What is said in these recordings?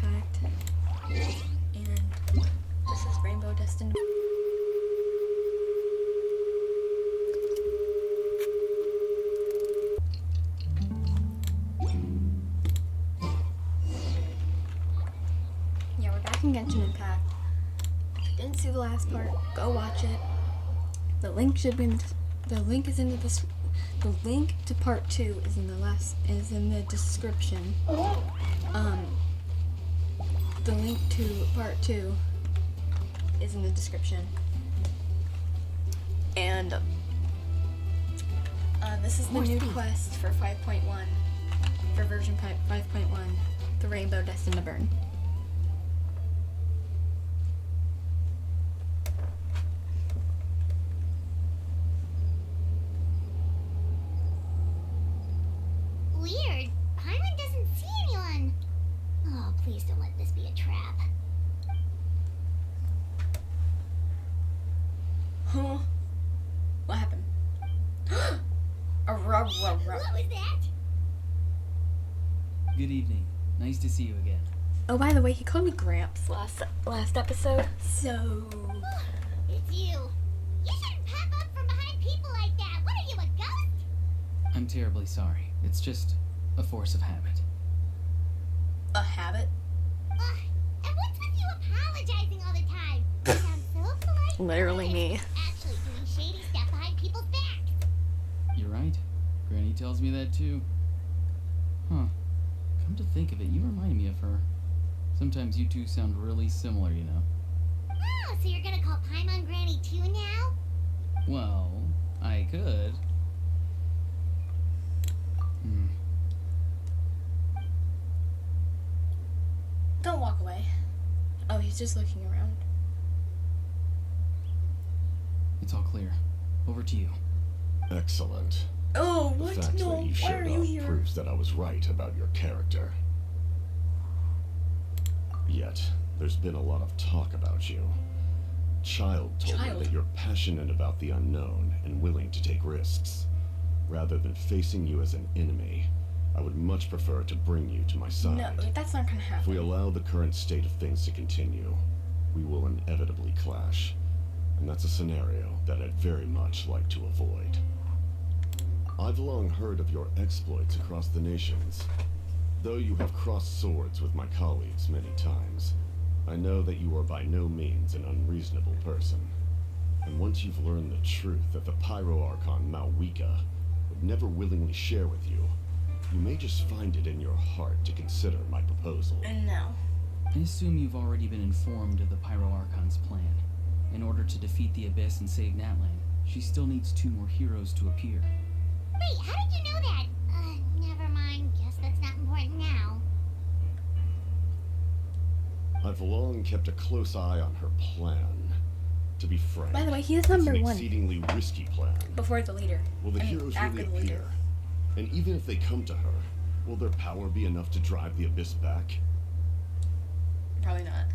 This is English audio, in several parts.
Impact, and this is Rainbow Destined. Yeah, we're back in Genshin Impact. If you didn't see the last part, go watch it. The link should be in the link is into this. The link to part 2 is in the description. The link to part 2 is in the description. And this is the new quest for 5.1, for version 5.1, the Rainbow Destined to Burn. Weird. Paimon doesn't see anyone. Oh, please don't let this be a trap. Huh? What happened? What was that? Good evening. Nice to see you again. Oh, by the way, he called me Gramps last episode. So It's you. You shouldn't pop up from behind people like that. What are you, a ghost? I'm terribly sorry. It's just a force of habit. a habit. And what's with you apologizing all the time? You sound so polite. Literally me. Actually doing shady stuff behind people's backs. You're right. Granny tells me that too. Huh. Come to think of it, you remind me of her. Sometimes you two sound really similar, you know. Oh, so you're gonna call Paimon Granny too now? Well, I could. Don't walk away. Oh, he's just looking around. It's all clear. Over to you. Excellent. Oh, The what? fact No, that you why showed are you up here? proves that I was right about your character. Yet, there's been a lot of talk about you. Child told me that you're passionate about the unknown and willing to take risks. Rather than facing you as an enemy, I would much prefer to bring you to my side. No, that's not gonna If we happen. allow the current state of things to continue, we will inevitably clash. And that's a scenario that I'd very much like to avoid. I've long heard of your exploits across the nations. Though you have crossed swords with my colleagues many times, I know that you are by no means an unreasonable person. And once you've learned the truth that the Pyro Archon Malwika would never willingly share with you, you may just find it in your heart to consider my proposal. No. I assume you've already been informed of the Pyro Archon's plan. In order to defeat the Abyss and save Natlan, she still needs 2 more heroes to appear. Wait, how did you know that? Never mind. Guess that's not important now. I've long kept a close eye on her plan. To be frank, By the way, he is it's number an 1 exceedingly risky plan. before the leader. Will the I mean, heroes after really the leader. appear? And even if they come to her, will their power be enough to drive the Abyss back? Probably not.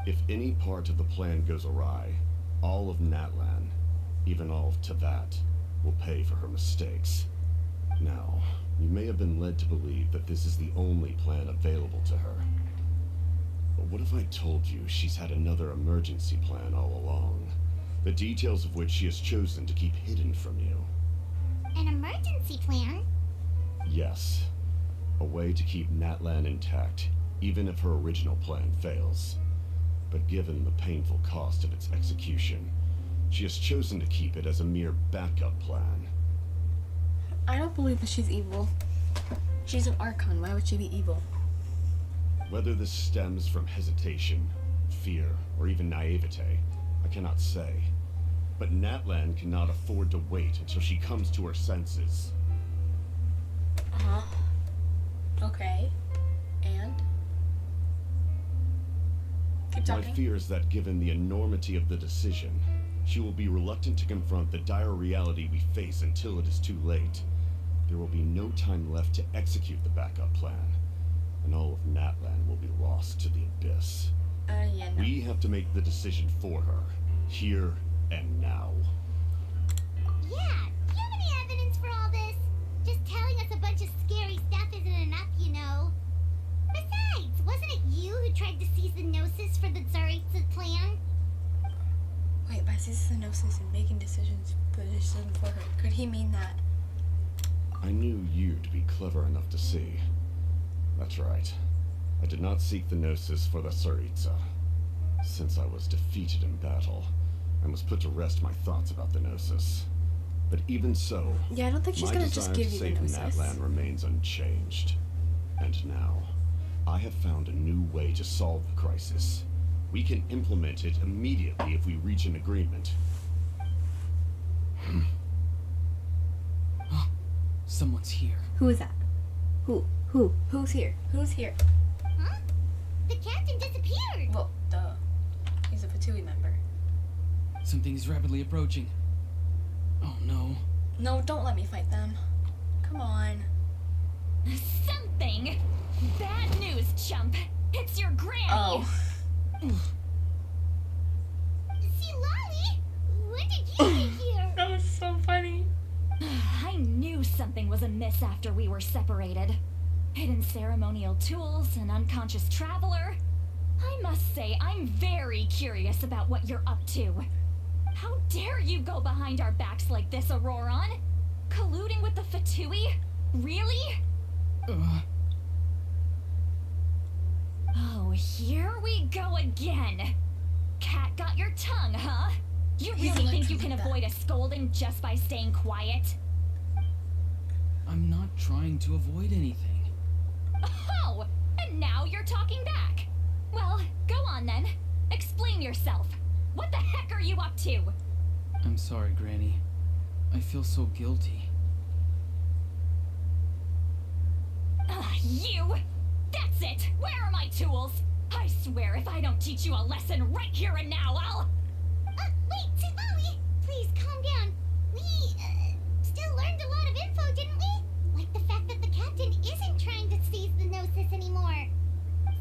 If any part of the plan goes awry, all of Natlan, even all of Teyvat, will pay for her mistakes. Now, you may have been led to believe that this is the only plan available to her. But what if I told you she's had another emergency plan all along, the details of which she has chosen to keep hidden from you? An emergency plan? Yes. A way to keep Natlan intact, even if her original plan fails. But given the painful cost of its execution, she has chosen to keep it as a mere backup plan. I don't believe that she's evil. She's an Archon. Why would she be evil? Whether this stems from hesitation, fear, or even naivete, I cannot say. But Natlan cannot afford to wait until she comes to her senses. Uh-huh. Okay. And? Keep My talking. fear is that given the enormity of the decision, she will be reluctant to confront the dire reality we face until it is too late. There will be no time left to execute the backup plan, and all of Natlan will be lost to the Abyss. Yeah, no. We have to make the decision for her, here and now. Yeah, do you have any evidence for all this? Just telling us a bunch of scary stuff isn't enough, you know. Besides, tried to seize the Gnosis for the Tsaritsa plan? Wait, by seizing the Gnosis and making decisions for her, could he mean that? I knew you to be clever enough to see. That's right. I did not seek the Gnosis for the Tsaritsa. Since I was defeated in battle, I must put to rest my thoughts about the Gnosis. But even so, Yeah, I don't think she's my gonna just desire give to you the save Gnosis. Natlan remains unchanged. And now, I have found a new way to solve the crisis. We can implement it immediately if we reach an agreement. Someone's here. Who is that? Who's here? Who's here? Huh? The captain disappeared! Well, duh. He's a Fatui member. Something's rapidly approaching. Oh no. No, don't let me fight them. Come on. Something! Bad news, chump! It's your granny! Oh. Citlali! When did you get here? That was so funny. I knew something was amiss after we were separated. Hidden ceremonial tools, an unconscious traveler. I must say, I'm very curious about what you're up to. How dare you go behind our backs like this, Auroron? Colluding with the Fatui? Really? Oh, here we go again. Cat got your tongue, huh? You He's really think you electric can like that. avoid a scolding just by staying quiet? I'm not trying to avoid anything. Oh, and now you're talking back. Well, go on then. Explain yourself. What the heck are you up to? I'm sorry, Granny. I feel so guilty. You! That's it! Where are my tools? I swear if I don't teach you a lesson right here and now, I'll... Wait, Citlali! Please, calm down. We, still learned a lot of info, didn't we? Like the fact that the captain isn't trying to seize the Gnosis anymore.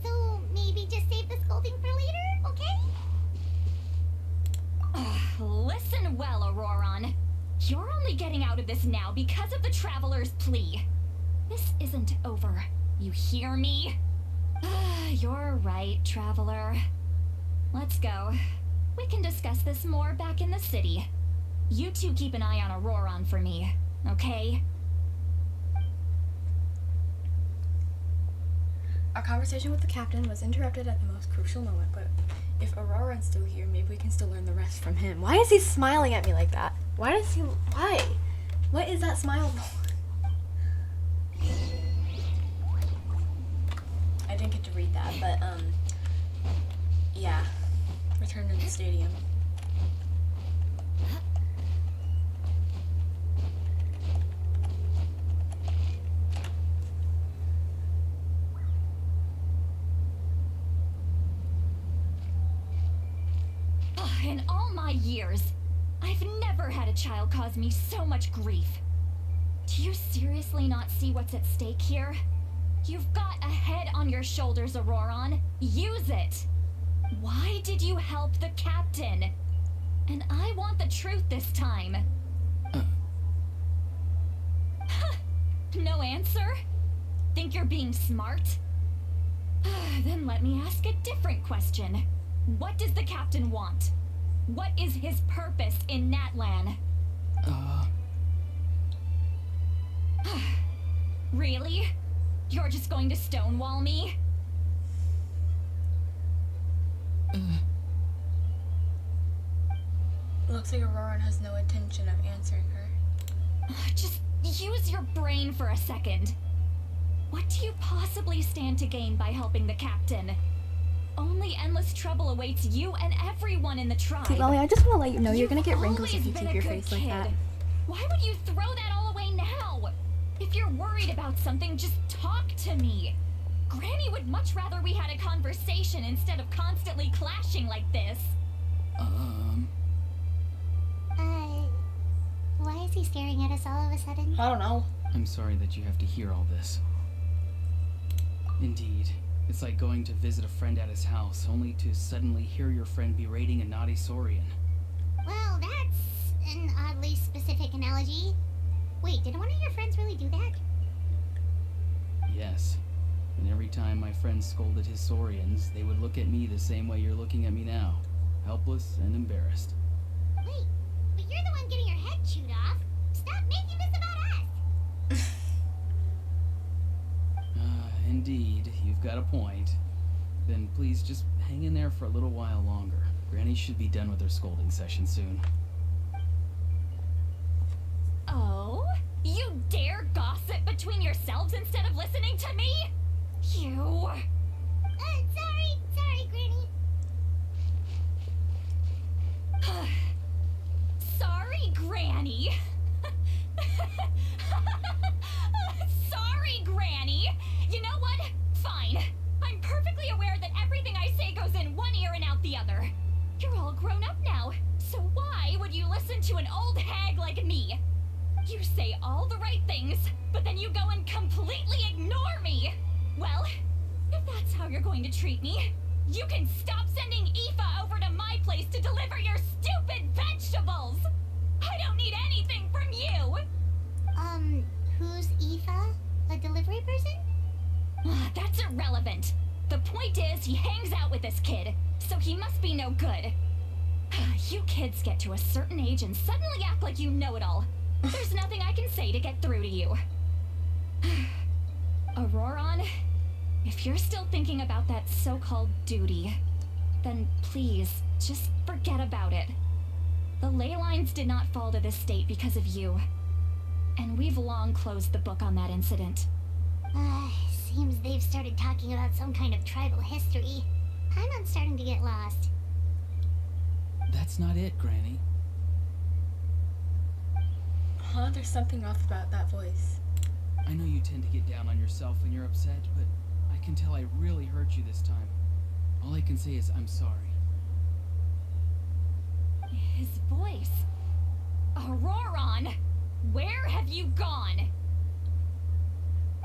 So, maybe just save the scolding for later, okay? Listen well, Auroron. You're only getting out of this now because of the Traveler's plea. This isn't over. You hear me? You're right, Traveler. Let's go. We can discuss this more back in the city. You two keep an eye on Auroron for me, okay? Our conversation with the captain was interrupted at the most crucial moment, but if Auroron's still here, maybe we can still learn the rest from him. Why is he smiling at me like that? Why? What is that smile for? I didn't get to read that, but, yeah. Return to the stadium. In all my years, I've never had a child cause me so much grief. Do you seriously not see what's at stake here? You've got a head on your shoulders, Auroron. Use it! Why did you help the captain? And I want the truth this time. No answer? Think you're being smart? Then let me ask a different question. What does the captain want? What is his purpose in Natlan? Really? You're just going to stonewall me? Looks like Auroron has no intention of answering her. Just use your brain for a second. What do you possibly stand to gain by helping the captain? Only endless trouble awaits you and everyone in the tribe. Citlali, I just want to let you know you're gonna You've get wrinkles if always you been keep a your good face like that. kid. Why would you throw that all away now? If you're worried about something, just talk to me. Granny would much rather we had a conversation instead of constantly clashing like this. Why is he staring at us all of a sudden? I don't know. I'm sorry that you have to hear all this. Indeed. It's like going to visit a friend at his house, only to suddenly hear your friend berating a naughty Saurian. Well, that's an oddly specific analogy. Wait, did one of your friends really do that? Yes. And every time my friends scolded his Saurians, they would look at me the same way you're looking at me now. Helpless and embarrassed. Wait, but you're the one getting your head chewed off. Stop making this about us! Indeed, you've got a point. Then please just hang in there for a little while longer. Granny should be done with her scolding session soon. Oh? You dare gossip between yourselves instead of listening to me? You... Sorry, Granny. Sorry, Granny. Sorry, Granny. You know what? Fine. I'm perfectly aware that everything I say goes in one ear and out the other. You're all grown up now, so why would you listen to an old hag like me? You say all the right things, but then you go and completely ignore me. Well, if that's how you're going to treat me, you can stop sending Aoife over to my place to deliver your stupid vegetables. I don't need anything from you. Who's Aoife? A delivery person? That's irrelevant. The point is, he hangs out with this kid, so he must be no good. You kids get to a certain age and suddenly act like you know it all. There's nothing I can say to get through to you. Auroron, if you're still thinking about that so-called duty, then please, just forget about it. The ley lines did not fall to this state because of you. And we've long closed the book on that incident. Seems they've started talking about some kind of tribal history. I'm starting to get lost. That's not it, Granny. Huh? There's something off about that voice. I know you tend to get down on yourself when you're upset, but I can tell I really hurt you this time. All I can say is I'm sorry. His voice. Auroron! Where have you gone?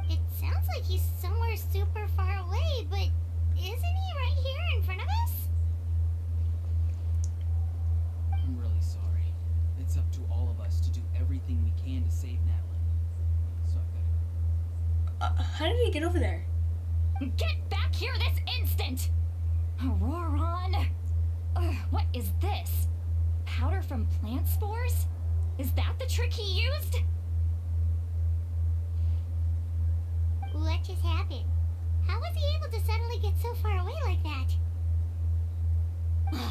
It sounds like he's somewhere super far away, but isn't he right here in front of us? I'm really sorry. It's up to all of us to do everything we can to save Natalie. So I've got to go. How did he get over there? Get back here this instant! Auroron! What is this? Powder from plant spores? Is that the trick he used? What just happened? How was he able to suddenly get so far away like that?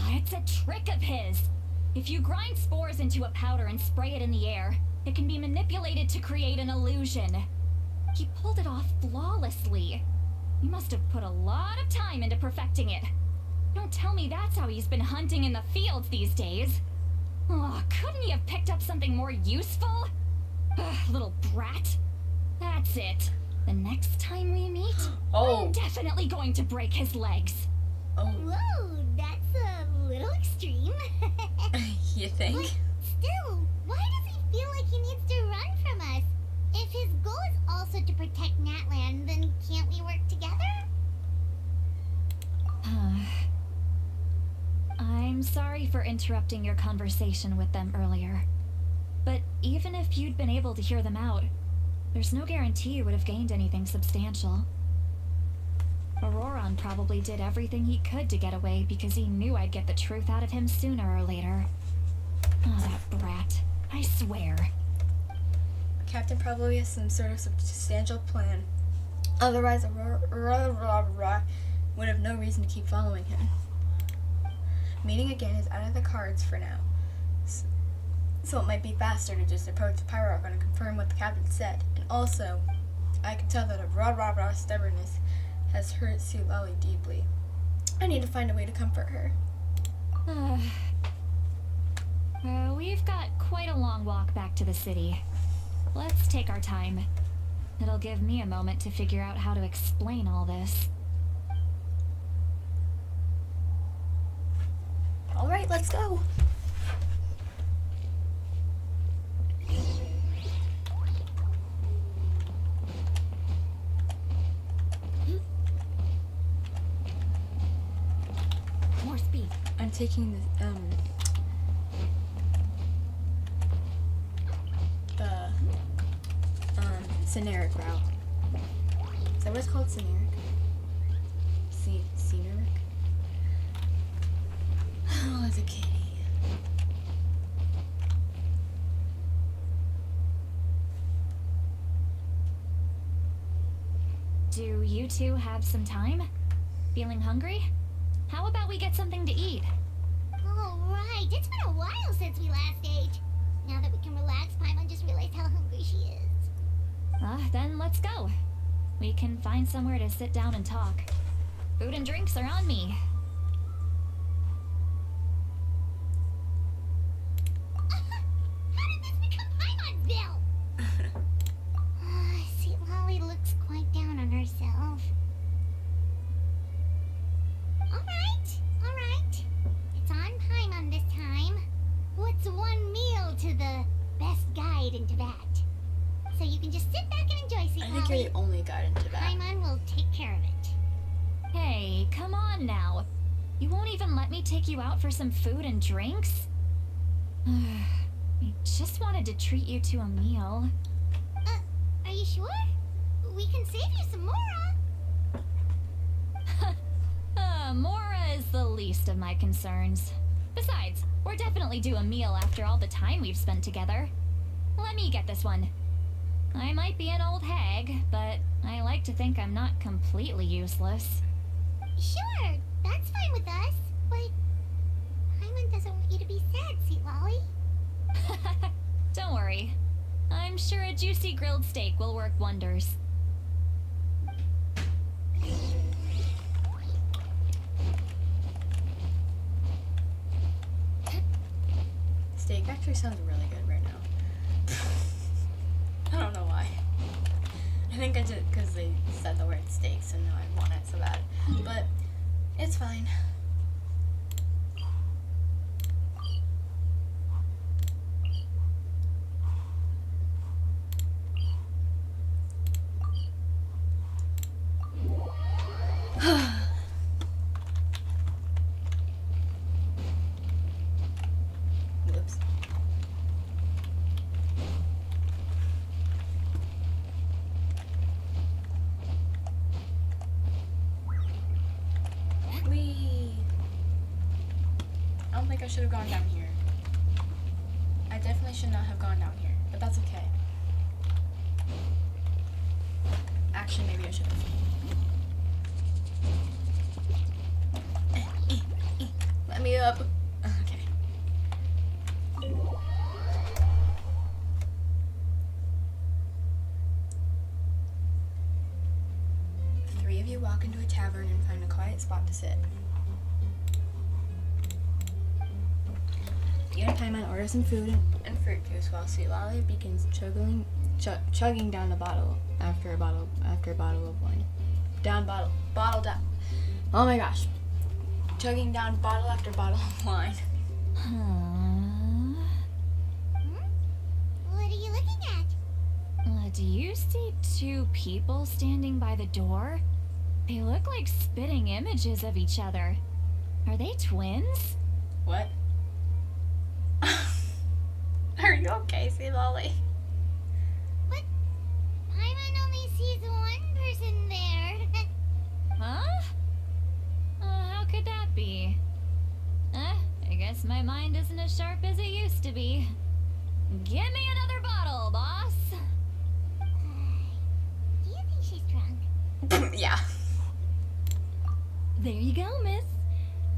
It's a trick of his. If you grind spores into a powder and spray it in the air, it can be manipulated to create an illusion. He pulled it off flawlessly. He must have put a lot of time into perfecting it. Don't tell me that's how he's been hunting in the fields these days. Couldn't he have picked up something more useful? Little brat. That's it. The next time we meet, I'm definitely going to break his legs. Oh. Whoa, that's a little extreme. You think? But still, why does he feel like he needs to run from us? If his goal is also to protect Natlan, then can't we work together? I'm sorry for interrupting your conversation with them earlier. But even if you'd been able to hear them out, there's no guarantee you would have gained anything substantial. Auroron probably did everything he could to get away because he knew I'd get the truth out of him sooner or later. That brat. I swear. Captain probably has some sort of substantial plan. Otherwise, Aurora would have no reason to keep following him. Meeting again is out of the cards for now. So it might be faster to just approach the Pyrock and confirm what the captain said. And also, I can tell that Aurora's stubbornness has hurt Citlali deeply. I need to find a way to comfort her. We've got quite a long walk back to the city. Let's take our time. It'll give me a moment to figure out how to explain all this. Alright, let's go. More speed. I'm taking the scenic route. So that what it's called? Scenic? Scenic? Oh, it's a kitty. Do you two have some time? Feeling hungry? How about we get something to eat? Oh, right. It's been a while since we last ate. Now that we can relax, Paimon just realized how hungry she is. Then let's go. We can find somewhere to sit down and talk. Food and drinks are on me. How did this become Paimonville? Citlali looks quite down on herself. Alright. It's on Paimon this time. What's one meal to the best guide in Tibet? So you can just sit back and enjoy, Citlali. I think you're the only guide in Tibet. Paimon will take care of it. Hey, come on now. You won't even let me take you out for some food and drinks? I just wanted to treat you to a meal. Are you sure? We can save you some Mora. Mora is the least of my concerns. Besides, we're definitely due a meal after all the time we've spent together. Let me get this one. I might be an old hag, but I like to think I'm not completely useless. Sure, that's fine with us. But Paimon doesn't want you to be sad, Citlali. Don't worry. I'm sure a juicy grilled steak will work wonders. Steak actually sounds really good right now. I don't know why. I think I did because they said the word steak, so now I want it so bad. But it's fine. Whoops. Whee! I don't think I should have gone down here. I definitely should not have gone down here, but that's okay. Actually, maybe I should have. Let me up. Okay. The three of you walk into a tavern and find a quiet spot to sit. You and Paimon order some food and fruit juice while Citlali begins chugging down a bottle after a bottle of wine. Bottle down. Oh my gosh. Chugging down bottle after bottle of wine. What are you looking at? Do you see two people standing by the door? They look like spitting images of each other. Are they twins? What? Are you okay, Citlali? But Paimon only sees one person there. Huh? How could that be? I guess my mind isn't as sharp as it used to be. Give me another bottle, boss. Do you think she's drunk? Yeah. There you go, miss.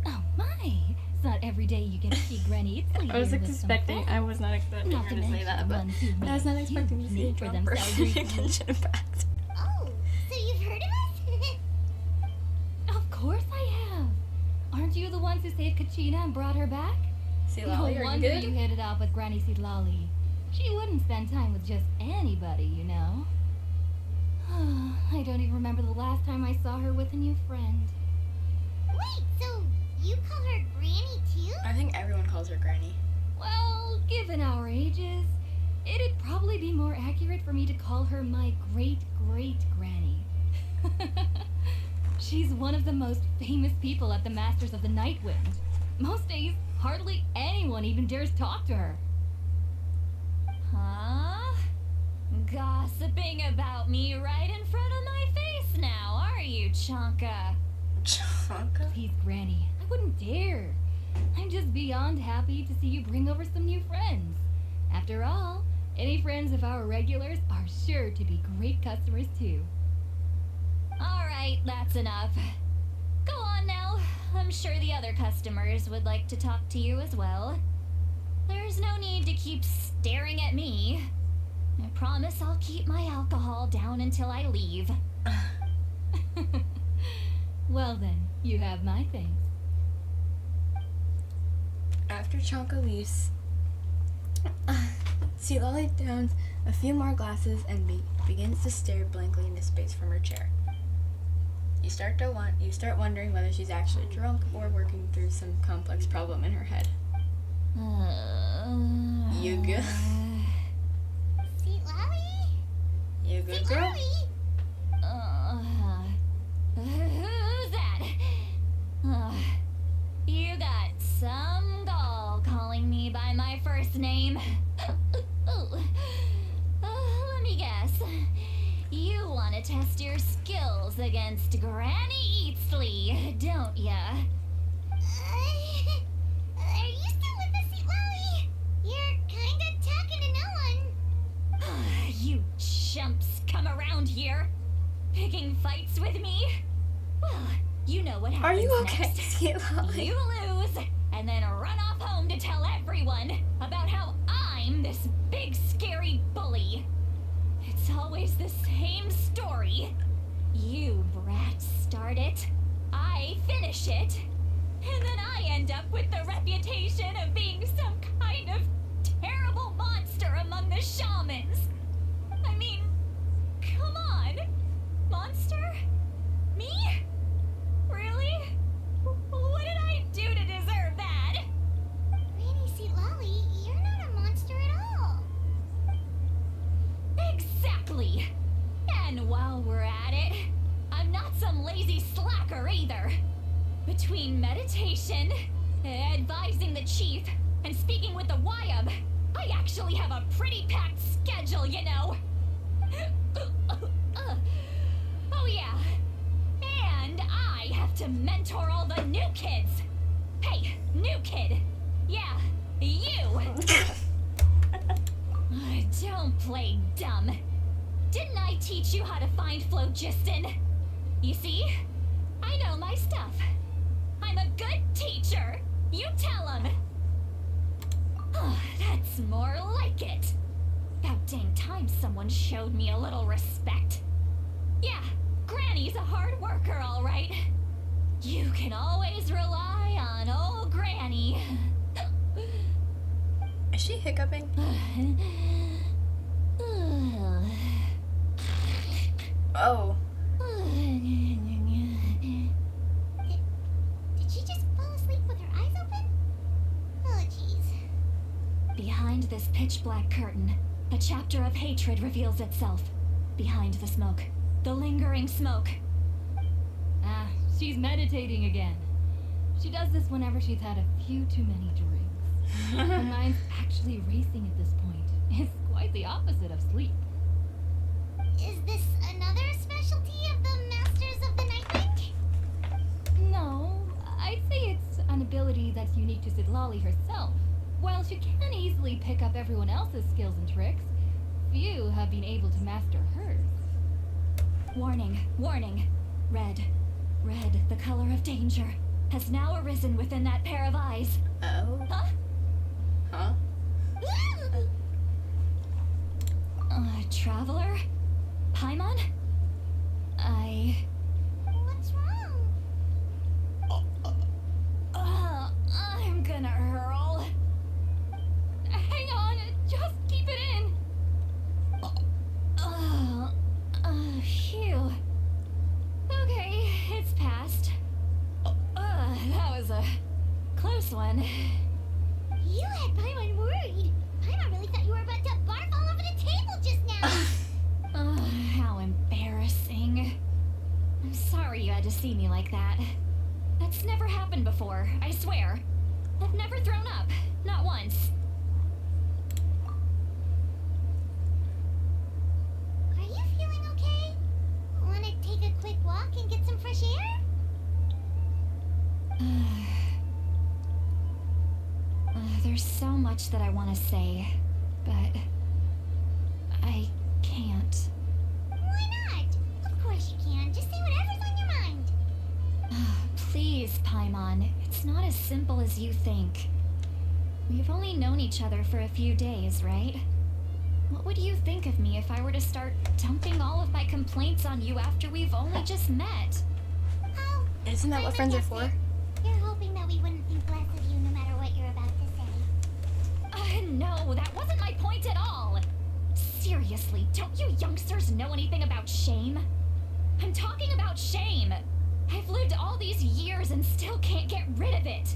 Oh my, it's not every day you get to see Granny Citlali. I was here with some expecting. friends. I was not expecting Not her to to say mention that, but ones who I was not made expecting to huge see a name for drunk themselves person in recently. Genshin Impact. Oh, so you've heard of us? Of course I have. Aren't you the ones who saved Kachina and brought her back? Citlali, No are you wonder good? you hit it off with Granny Citlali. She wouldn't spend time with just anybody, you know. I don't even remember the last time I saw her with a new friend. Wait, so you call her Granny too? I think everyone calls her Granny. Well, given our ages, it'd probably be more accurate for me to call her my great-great-granny. She's one of the most famous people at the Masters of the Nightwind. Most days, hardly anyone even dares talk to her. Huh? Gossiping about me right in front of my face now, are you, Chonka? Chonka? Please, Granny, I wouldn't dare. I'm just beyond happy to see you bring over some new friends. After all, any friends of our regulars are sure to be great customers too. Alright, that's enough. Go on now. I'm sure the other customers would like to talk to you as well. There's no need to keep staring at me. I promise I'll keep my alcohol down until I leave. Well then, you have my thanks. After Chonka leaves, Citlali downs a few more glasses and begins to stare blankly into space from her chair. You start wondering whether she's actually drunk or working through some complex problem in her head. You good? Citlali? You good, girl? Who's that? You got some gall calling me by my first name. Let me guess. You want to test your skills against Granny Eatsley, don't ya? Are you still with us, Citlali? You're kinda talking to no one. You chumps come around here, picking fights with me? Well, you know what Are happens you okay, next. Citlali? You lose, and then run off home to tell everyone about how I'm this big scary bully. It's always the same story. You brats start it, I finish it, and then I end up with the reputation of being some kind of terrible monster among the shamans. I mean, come on. Monster? Me? Really? What did I do to deserve that? Granny Citlali, you're not a monster at all. Exactly. And while we're at it, I'm not some lazy slacker either. Between meditation, advising the chief, and speaking with the Wyab, I actually have a pretty packed schedule, you know. Oh yeah. And I have to mentor all the new kids. Hey, new kid. Yeah, you. Don't play dumb. Didn't I teach you how to find phlogiston? You see? I know my stuff. I'm a good teacher. You tell him. That's more like it. About dang time someone showed me a little respect. Yeah, Granny's a hard worker, all right. You can always rely on old Granny. Is she hiccuping? Oh. Did she just fall asleep with her eyes open? Oh, jeez. Behind this pitch black curtain, a chapter of hatred reveals itself. Behind the smoke, the lingering smoke. Ah, she's meditating again. She does this whenever she's had a few too many drinks. Her mind's actually racing at this point. It's quite the opposite of sleep. Is this another specialty of the Masters of the Nightwing? No, I'd say it's an ability that's unique to Citlali herself. While she can easily pick up everyone else's skills and tricks, few have been able to master hers. Warning, warning. Red, the color of danger, has now arisen within that pair of eyes. Oh. Huh? Huh? Traveler? Paimon? What's wrong? I'm gonna hurl. Hang on, just keep it in. Phew. Okay, it's passed. That was a close one. You had Paimon worried. Paimon really thought you were about to barf all over the table just now. How embarrassing. I'm sorry you had to see me like that. That's never happened before, I swear. I've never thrown up, not once. There's so much that I want to say, but I can't. Why not? Of course you can. Just say whatever's on your mind. Please, Paimon, it's not as simple as you think. We've only known each other for a few days, right? What would you think of me if I were to start dumping all of my complaints on you after we've only just met? Oh, Isn't that what friends are for? you're hoping that we wouldn't think less of you no matter what you're about to say. No, that wasn't my point at all. Seriously, don't you youngsters know anything about shame? I'm talking about shame. I've lived all these years and still can't get rid of it.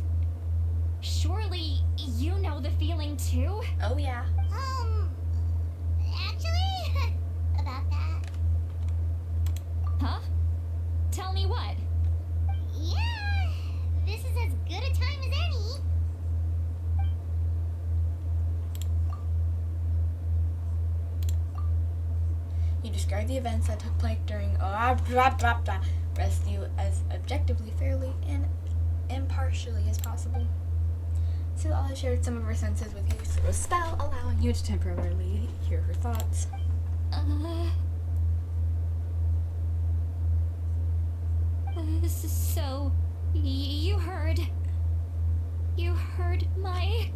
Surely you know the feeling too? Oh yeah. Actually, about that. Huh? Tell me what? Yeah, this is as good a time as any. You describe the events that took place during rescue as objectively, fairly, and impartially as possible. Citlali shared some of her senses with you through a spell, allowing you to temporarily hear her thoughts. So, you heard my...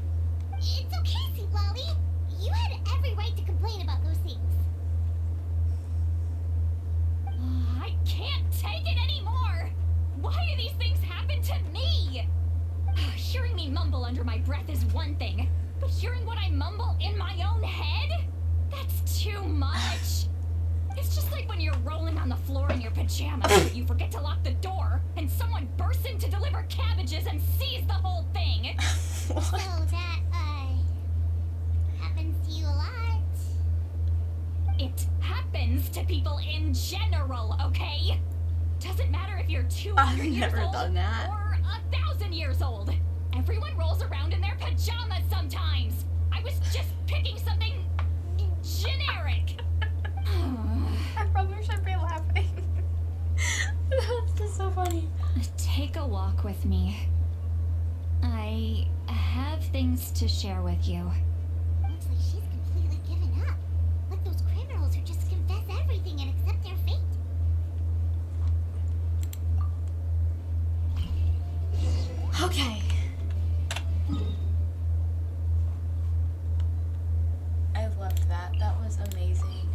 It's okay, Citlali. You had every right to complain about those things. I can't take it anymore! Why do these things happen to me? Hearing me mumble under my breath is one thing, but hearing what I mumble in my own head? That's too much! It's just like when you're rolling on the floor in your pajamas, but you forget to lock the door, and someone bursts in to deliver cabbages and sees the whole thing! So that, happens to you a lot. It happens to people in general, okay? Doesn't matter if you're 200 I've years never old done that. or 1,000 years old. Everyone rolls around in their pajamas sometimes. I was just picking something generic. I probably should be laughing. That's just so funny. Take a walk with me. I have things to share with you. Looks like she's completely given up. Like those criminals who just confess everything and accept their fate. Okay. I loved that. That was amazing.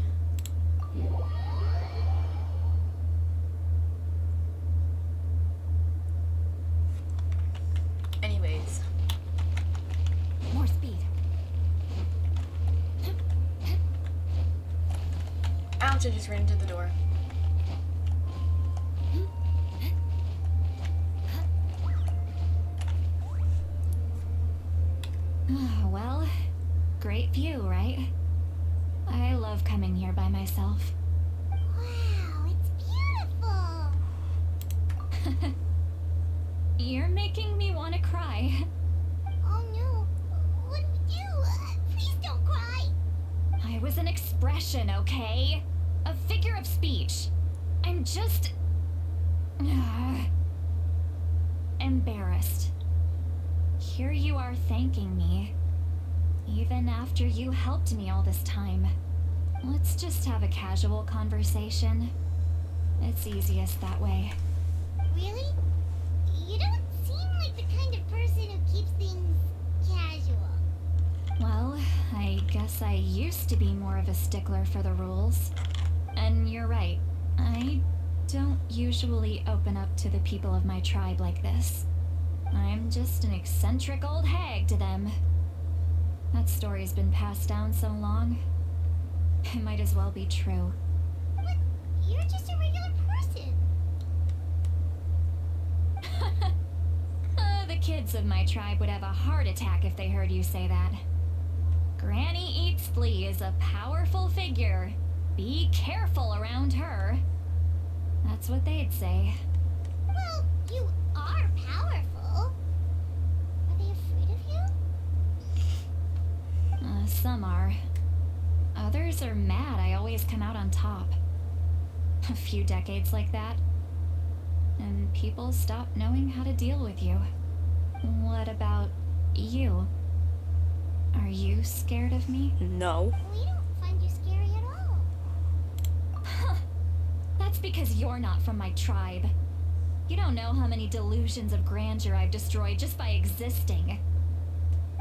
Anyways. More speed. Ouch, I just ran into the door. Well, great view, right? I love coming here by myself. Wow, it's beautiful. You're making me want to cry. Oh no, what do we do? Please don't cry. I was an expression, okay? A figure of speech. I'm just... embarrassed. Here you are thanking me. Even after you helped me all this time. Let's just have a casual conversation. It's easiest that way. Really? You don't seem like the kind of person who keeps things casual. Well, I guess I used to be more of a stickler for the rules. And you're right. I don't usually open up to the people of my tribe like this. I'm just an eccentric old hag to them. That story's been passed down so long. It might as well be true. But you're just a regular person. The kids of my tribe would have a heart attack if they heard you say that. Granny Eats Flea is a powerful figure. Be careful around her. That's what they'd say. Well, you are powerful. Are they afraid of you? Some are. Others are mad I always come out on top. A few decades like that. and people stop knowing how to deal with you. What about you? Are you scared of me? No. We don't find you scary at all. That's because you're not from my tribe. You don't know how many delusions of grandeur I've destroyed just by existing.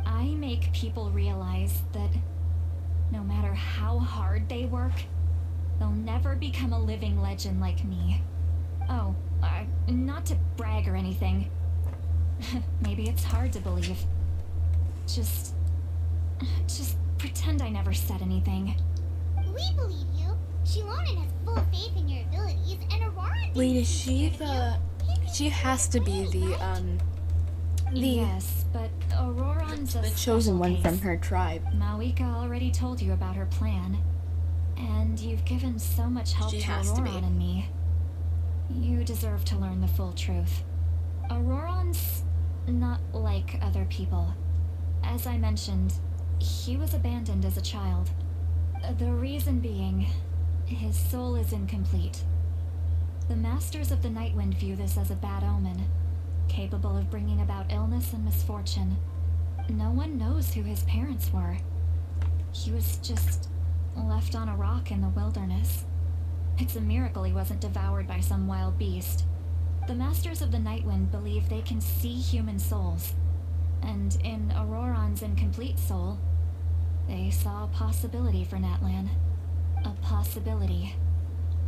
I make people realize that no matter how hard they work, they'll never become a living legend like me. Oh, not to brag or anything. Maybe it's hard to believe. Just pretend I never said anything. We believe you. Shilonen has full faith in your abilities, and Aurora thinks Wait, is she's she scared of the... you. She has to be the Yes, but Auroron's a the chosen special one case. from her tribe. Mawika already told you about her plan. And you've given so much help She to has to be. Auroron and me. You deserve to learn the full truth. Auroron's not like other people. As I mentioned, he was abandoned as a child. The reason being, his soul is incomplete. The Masters of the Nightwind view this as a bad omen, capable of bringing about illness and misfortune. No one knows who his parents were. He was just left on a rock in the wilderness. It's a miracle he wasn't devoured by some wild beast. The Masters of the Nightwind believe they can see human souls, and in Auroron's incomplete soul, they saw a possibility for Natlan. A possibility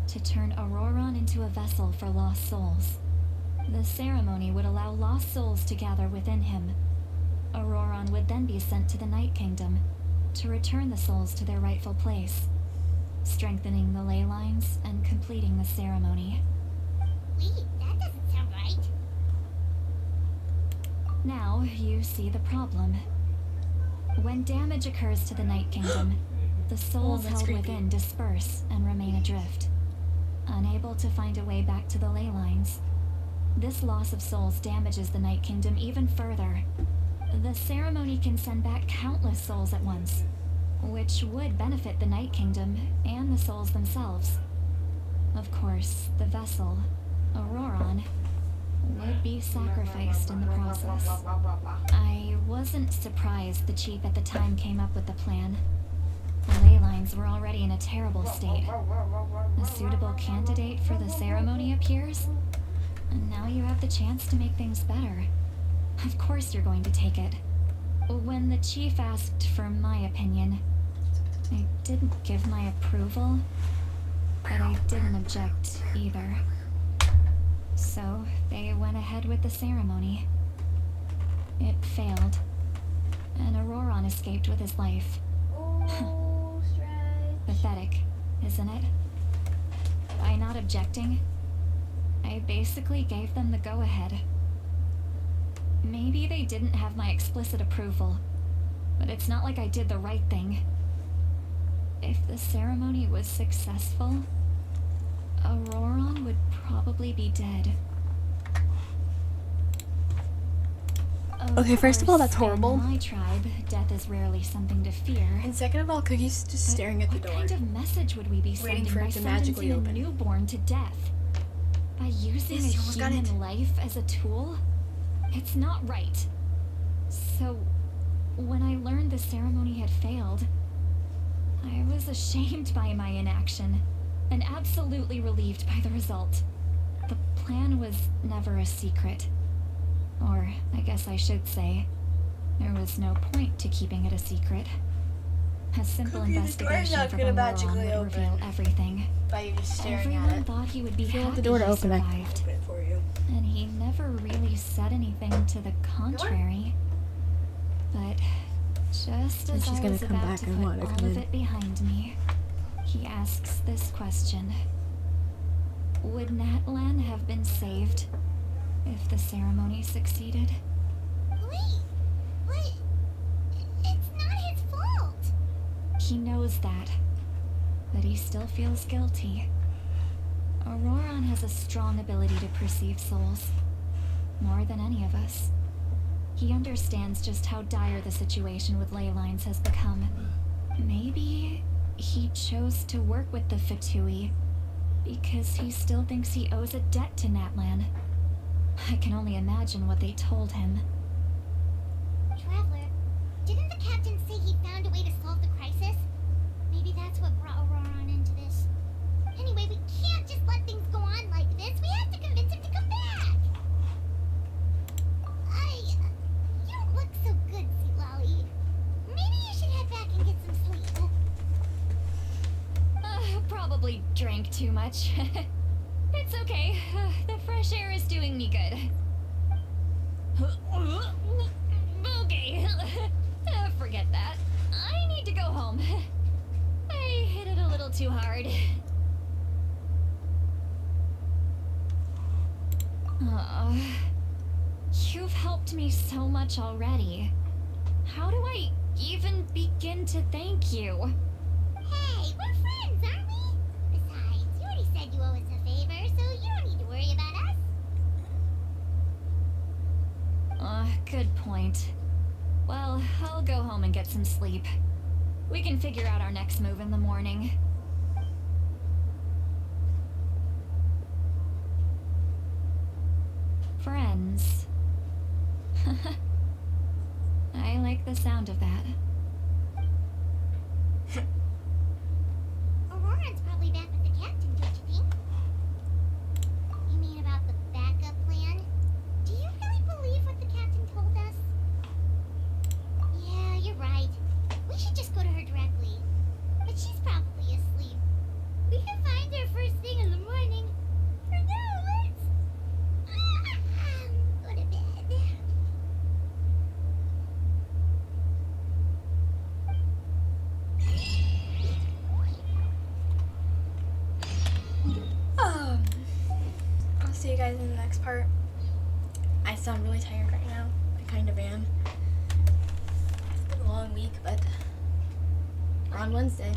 to turn Auroron into a vessel for lost souls. The ceremony would allow lost souls to gather within him. Auroron would then be sent to the Night Kingdom to return the souls to their rightful place, strengthening the ley lines and completing the ceremony. Wait, that doesn't sound right. Now you see the problem. When damage occurs to the Night Kingdom, the souls that's held creepy. within disperse and remain adrift, unable to find a way back to the ley lines. This loss of souls damages the Night Kingdom even further. The ceremony can send back countless souls at once, which would benefit the Night Kingdom and the souls themselves. Of course, the vessel, Auroron, would be sacrificed in the process. I wasn't surprised the chief at the time came up with the plan. The ley lines were already in a terrible state. A suitable candidate for the ceremony appears, and now you have the chance to make things better. Of course you're going to take it. When the chief asked for my opinion, I didn't give my approval, but I didn't object either. So they went ahead with the ceremony. It failed, and Auroron escaped with his life. Pathetic, isn't it? By not objecting, I basically gave them the go-ahead. Maybe they didn't have my explicit approval, but it's not like I did the right thing. If the ceremony was successful, Auroron would probably be dead. Okay, first of all, that's course, horrible. In my tribe, death is rarely something to fear. And second of all, Cookie's just But staring at the what door. kind of message would we be Waiting sending for by it to magically sentencing a open. newborn to death? By using Yes, a you got human it. life as a tool? It's not right. So, when I learned the ceremony had failed, I was ashamed by my inaction, and absolutely relieved by the result. The plan was never a secret. Or, I guess I should say, there was no point to keeping it a secret. A simple Cookie, the door's investigation not from gonna Auroron magically would reveal open. everything. By you just staring Everyone at it. thought he would be If you happy want the door to he open, I can survived, open it for you. and he never really said anything to the contrary. But just And as she's I gonna was come about back to and put want to all come of in. it behind me, he asks this question: would Natlan have been saved if the ceremony succeeded? Wait, but it's not his fault. He knows that, but he still feels guilty. Auroron has a strong ability to perceive souls, more than any of us. He understands just how dire the situation with ley lines has become. Maybe he chose to work with the Fatui Because he still thinks he owes a debt to Natlan. I can only imagine what they told him. Traveler, didn't the captain say he found a way to solve the crisis? Maybe that's what brought Auroran into this. Anyway, we can't just let things go on like this. We have to convince him to come back. You don't look so good, Citlali. Maybe you should head back and get some sleep. Probably drank too much. It's okay. The fresh air is doing me good. Okay. Forget that. I need to go home. I hit it a little too hard. You've helped me so much already. How do I even begin to thank you? Hey, we're friends, aren't we? Besides, you already said you owe us a favor, so you don't need to worry about us. Good point. Well, I'll go home and get some sleep. We can figure out our next move in the morning. Friends. I like the sound of that. Auroran's probably back with the captain, don't you think? You mean about the backup plan? Do you really believe what the captain told us? Yeah, you're right. We should just go to her directly. But she's probably asleep. We can find her first thing in the morning. For now, let's... go to bed. I'll see you guys in the next part. I sound really tired right now. I kind of am. It's been a long week, but we're on Wednesday.